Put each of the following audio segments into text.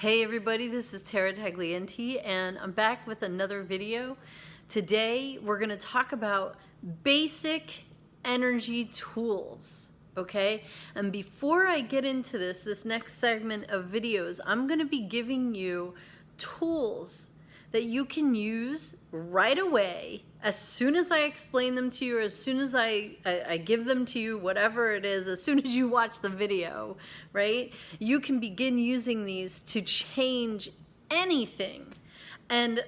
Hey everybody, this is Taglienti and I'm back with another video. Today we're going to talk about basic energy tools, okay? And before I get into this next segment of videos, I'm going to be giving you tools that you can use right away as soon as I explain them to you, or as soon as I give them to you, whatever it is, as soon as you watch the video, right? You can begin using these to change anything. And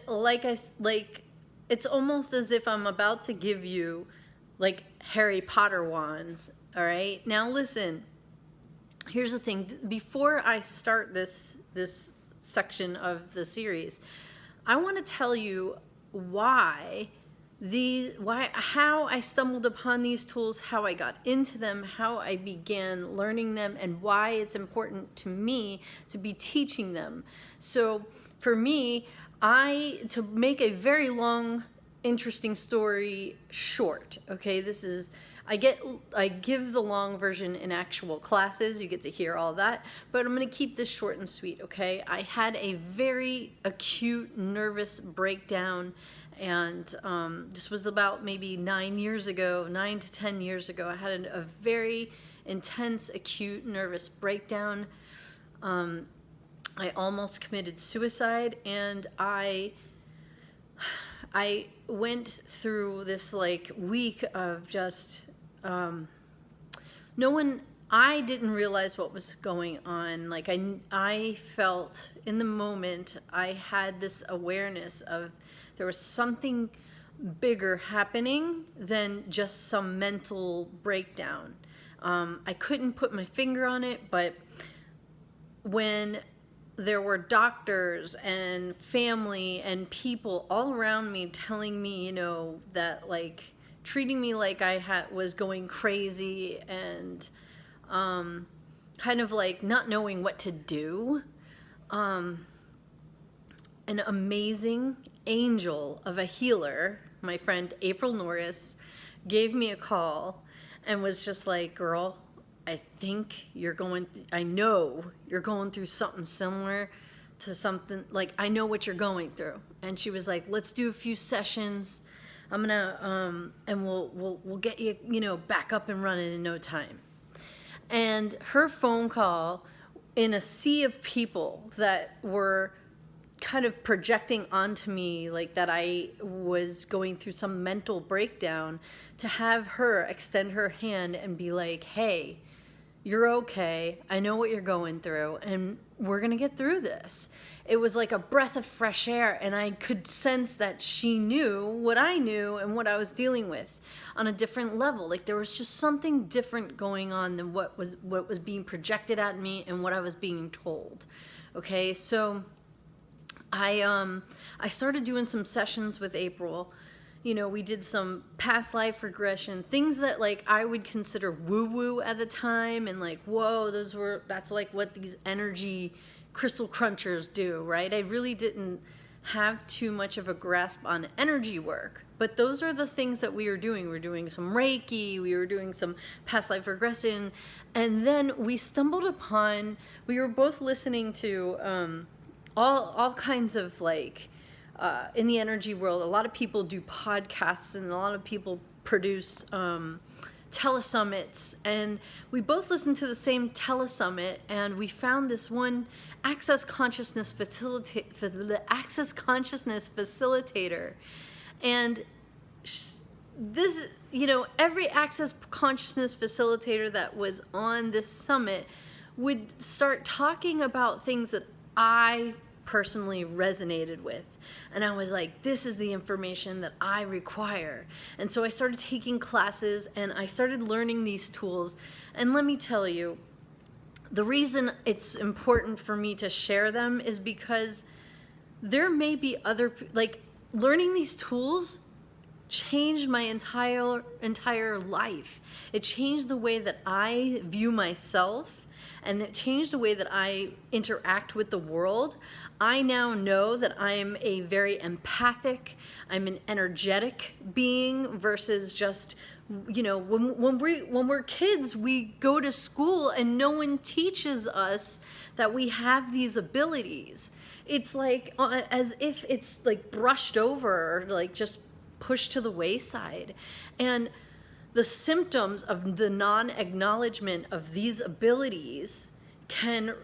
it's almost as if I'm about to give you like Harry Potter wands, all right? Now listen, here's the thing. Before I start this section of the series, I want to tell you how I stumbled upon these tools, how I got into them, how I began learning them, and why it's important to me to be teaching them. So for me, to make a very long, interesting story short, okay, I give the long version in actual classes. You get to hear all that, but I'm going to keep this short and sweet, okay? I had a very acute nervous breakdown, and this was about maybe 9 to 10 years ago. I had a very intense acute nervous breakdown. I almost committed suicide, and I went through this like week of just I didn't realize what was going on. Like I felt in the moment, I had this awareness of there was something bigger happening than just some mental breakdown. I couldn't put my finger on it, but when there were doctors and family and people all around me telling me, that like treating me like I was going crazy and kind of like not knowing what to do. An amazing angel of a healer, my friend April Norris, gave me a call and was just like, girl, I know you're going through something similar to something, like I know what you're going through. And she was like, let's do a few sessions. I'm gonna and we'll get you back up and running in no time. And her phone call, in a sea of people that were kind of projecting onto me like that I was going through some mental breakdown, to have her extend her hand and be like, hey, you're okay. I know what you're going through, and we're gonna get through this. It was like a breath of fresh air, and I could sense that she knew what I knew and what I was dealing with on a different level. Like there was just something different going on than what was being projected at me and what I was being told. Okay, so I started doing some sessions with April. We did some past life regression, things that like I would consider woo-woo at the time, and like, whoa, that's like what these energy crystal crunchers do, right? I really didn't have too much of a grasp on energy work, but those are the things that we were doing. We were doing some Reiki, we were doing some past life regression, and then we were both listening to all kinds of like, in the energy world, a lot of people do podcasts and a lot of people produce telesummits, and we both listened to the same telesummit, and we found this one access consciousness facilitator. And this, every access consciousness facilitator that was on this summit would start talking about things that I personally resonated with, and I was like, this is the information that I require. And so I started taking classes and I started learning these tools. And let me tell you, the reason it's important for me to share them is because there may be learning these tools changed my entire life. It changed the way that I view myself and it changed the way that I interact with the world. I now know that I am a very empathic, I'm an energetic being versus just, you know, when we're kids, we go to school and no one teaches us that we have these abilities. It's like as if it's like brushed over or like just pushed to the wayside. And the symptoms of the non-acknowledgement of these abilities can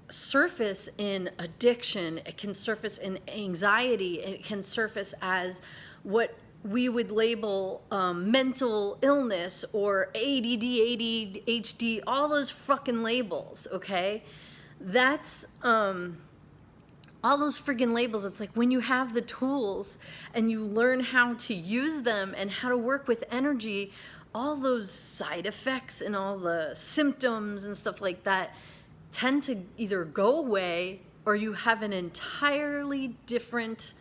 surface in addiction, it can surface in anxiety, it can surface as what we would label mental illness or ADD, ADHD, all those fucking labels, okay? That's all those friggin' labels. It's like when you have the tools and you learn how to use them and how to work with energy, all those side effects and all the symptoms and stuff like that tend to either go away or you have an entirely different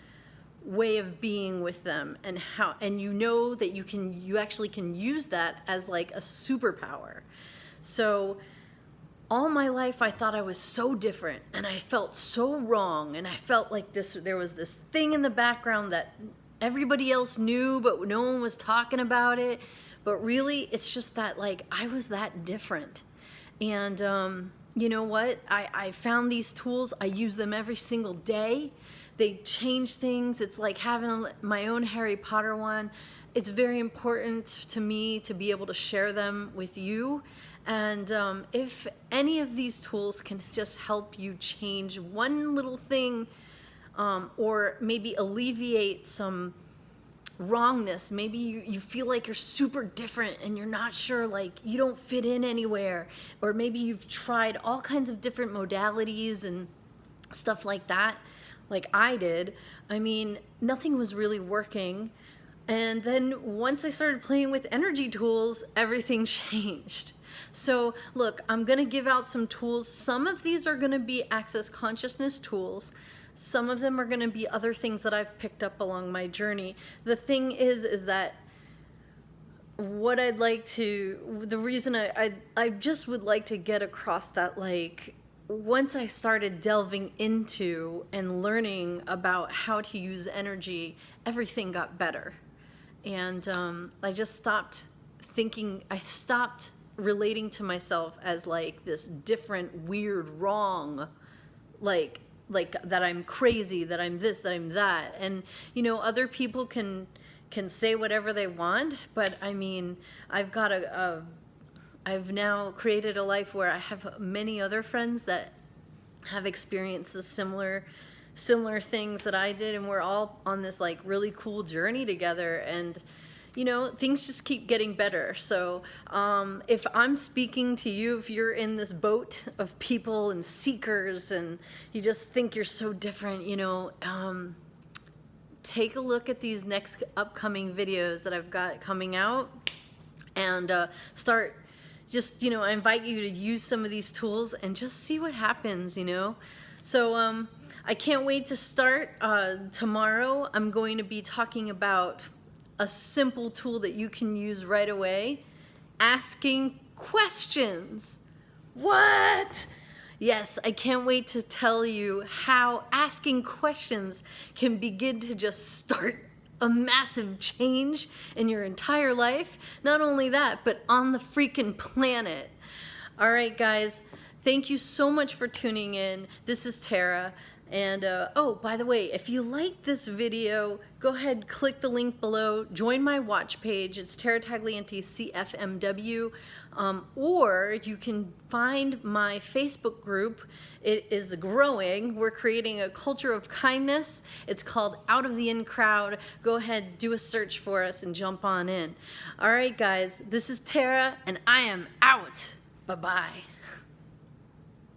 way of being with them, and you know that you actually can use that as like a superpower. So all my life I thought I was so different and I felt so wrong, and I felt like there was this thing in the background that everybody else knew but no one was talking about it. But really it's just that like I was that different. And you know what? I found these tools. I use them every single day. They change things. It's like having my own Harry Potter one. It's very important to me to be able to share them with you. And if any of these tools can just help you change one little thing, or maybe alleviate some wrongness, maybe you feel like you're super different and you're not sure, like you don't fit in anywhere, or maybe you've tried all kinds of different modalities and stuff like that, like I did. I mean, nothing was really working. And then once I started playing with energy tools, everything changed. So look, I'm going to give out some tools. Some of these are going to be access consciousness tools. Some of them are going to be other things that I've picked up along my journey. The thing is that what I'd like to, the reason I just would like to get across that, like, once I started delving into and learning about how to use energy, everything got better. And I just stopped thinking, I stopped relating to myself as like this different, weird, wrong, like that I'm crazy, that I'm this, that I'm that. And, you know, other people can say whatever they want, but I mean, I've got I've now created a life where I have many other friends that have experienced the similar things that I did, and we're all on this like really cool journey together, and you know, things just keep getting better. So if I'm speaking to you, if you're in this boat of people and seekers and you just think you're so different, you know, take a look at these next upcoming videos that I've got coming out, and start just, you know, I invite you to use some of these tools and just see what happens, you know. So I can't wait to start. Tomorrow I'm going to be talking about a simple tool that you can use right away: asking questions. What? Yes, I can't wait to tell you how asking questions can begin to just start a massive change in your entire life. Not only that, but on the freaking planet. All right, guys, thank you so much for tuning in. This is Tara. And oh, by the way, if you like this video, go ahead, click the link below, join my watch page. It's Tara Taglienti, CFMW. Or you can find my Facebook group. It is growing. We're creating a culture of kindness. It's called Out of the In Crowd. Go ahead, do a search for us and jump on in. All right, guys, this is Tara, and I am out. Bye-bye.